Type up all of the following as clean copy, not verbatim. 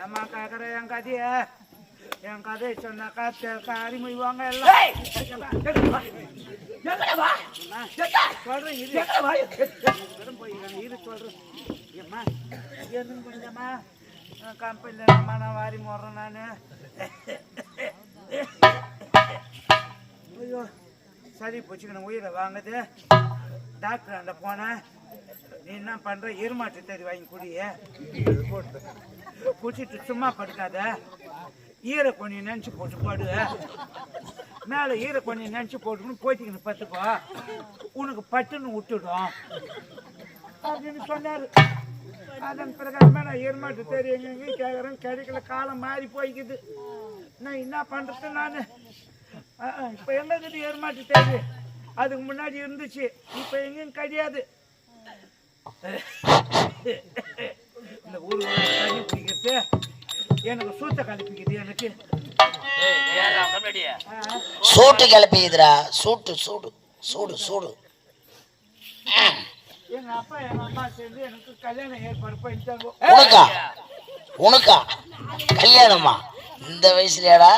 ஏமா கேக்குற என் கதையை சொன்னாக்கா அறிமுகவாங்க எல்லாம் சொல்றேன் இரு சொல்றேன் ஏம்மா எதுவும் கொஞ்சமா கம்பெனில நான் வாரி போடுறேன் நானு ஐயோ சரி போச்சுக்கணும் உயிரை வாங்குது டாக்டர் அந்த போனேன் நீ என்ன பண்ற எருமாட்டு தறி வாங்கி குடிய குடிச்சிட்டு சும்மா படுக்காத ஈரை கொஞ்சம் நினைச்சு போட்டு பாடு மேல ஈரை கொஞ்சம் நினைச்சு போட்டுக்கணும் போய்த்திக்கணும் பத்துப்பா உனக்கு பட்டுன்னு விட்டுடும் அப்படின்னு சொன்னாரு. அதன் பிரகாரமே நான் எருமாட்டு தறி எங்கெங்க கேட்கறேன் கிடைக்கல காலம் மாறி போய்க்குது நான் என்ன பண்றது நானு இப்ப எங்க எருமாட்டு தறி அதுக்கு முன்னாடி இருந்துச்சு இப்ப எங்கேயும் கிடையாது. இந்த ஊர் தண்ணி குடிக்கிறது எனக்கு சூத்த கலப்பிக்குது எனக்கு சூட்டு கிளப்பிக்குதுடா சூட்டு சூடு சூடு சூடு. எங்க அப்பா எங்க அம்மா சேர்ந்து எனக்கு கல்யாணம் ஏற்பாடு பண்ணிட்டாங்க. உனக்கா உனக்கா கல்யாணமா இந்த வயசுலயாடா?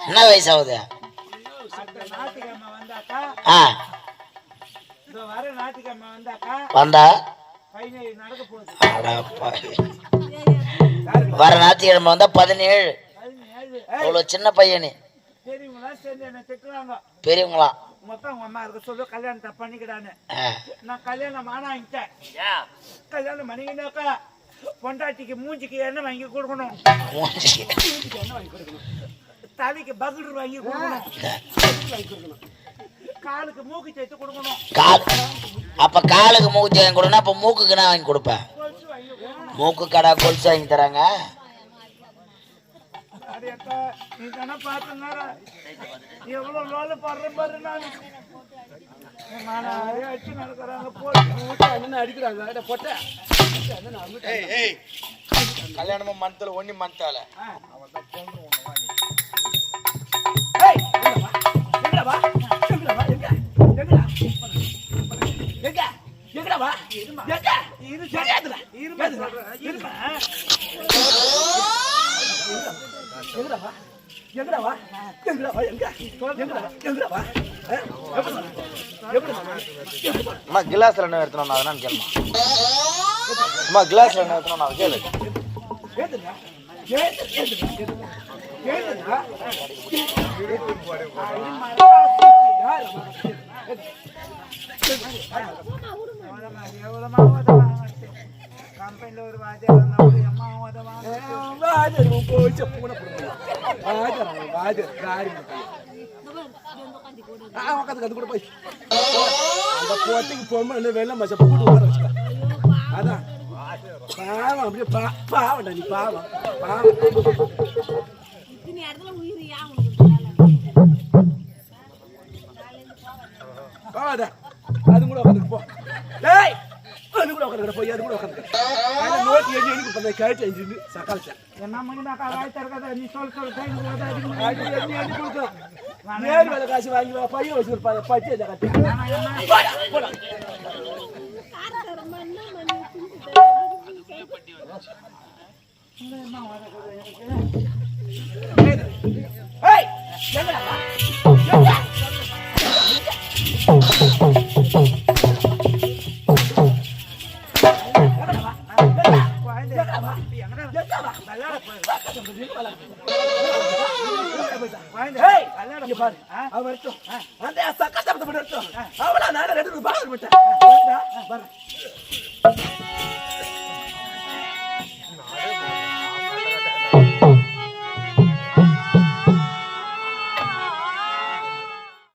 என்ன வயசாகுது? ஞாயிற்றுக்கிழமை வந்தாக்கா வர ஞாயிற்றுக்கிழமை வந்தாக்கா வந்தா நடக்க போகுது. வர ஞாயிற்றுக்கிழமை வந்தா 17. அவ்வளவு சின்ன பையனு. பெரியவங்களா சேர்ந்து என்ன திட்டுறாங்க. பெரியவங்களா மொத்தம் உங்க அம்மா இருக்க சொல்லு கல்யாணத்தை பண்ணிக்கிடான்னு. நான் கல்யாணம் ஆனாங்கிட்டேன். கல்யாணம் பண்ணிக்கினாக்கா பொண்டாட்டிக்கு மூஞ்சிக்கு எண்ணெய் வாங்கி கொடுக்கணும், தலைக்கு பகுடு வாங்கி கொடுக்கணும், காலுக்கு மூக்கு சேர்த்து கொடுக்கணும். அப்ப காலுக்கு மூக்கு சேர்த்து கொடுக்கணும். அப்ப மூக்குக்கு நான் வாங்கி கொடுப்பேன். மூக்கு கடை கொலுசு வாங்கி தராங்க. நீ தானே பாத்தா எவ்வளவு லோல படுற பாரு. நான் அடிச்சு நடக்கிறாங்க போட்டு அடிக்கிறாங்க பொட்ட கல்யாணமா மந்தல ஒண்ணு மந்தால கிளாஸ்ல என்ன எடுத்தோம் அதனால கேளுமா. அம்மா கிளாஸ்ல என்ன எடுத்தோம் அதை கேளு. கம்பெனில ஒரு வாத்தியார் வெள்ளம் கூட்டு அதான் பாவம் அப்படியே பாவண்டா நீ பாவம் பாவம். அது கூட உட்காந்து போ. அது கூட உட்காந்து போய் அது கூட உட்காந்து நோட்டி எழுதி கேட்டு எழுதி சக்காலச்சா என்ன மணி நீ சொல் நேர் வேலை காசு வாங்கி பையன் வச்சு பட்டி கட்டி அவளா நான் 2 பால் விட்டேன்.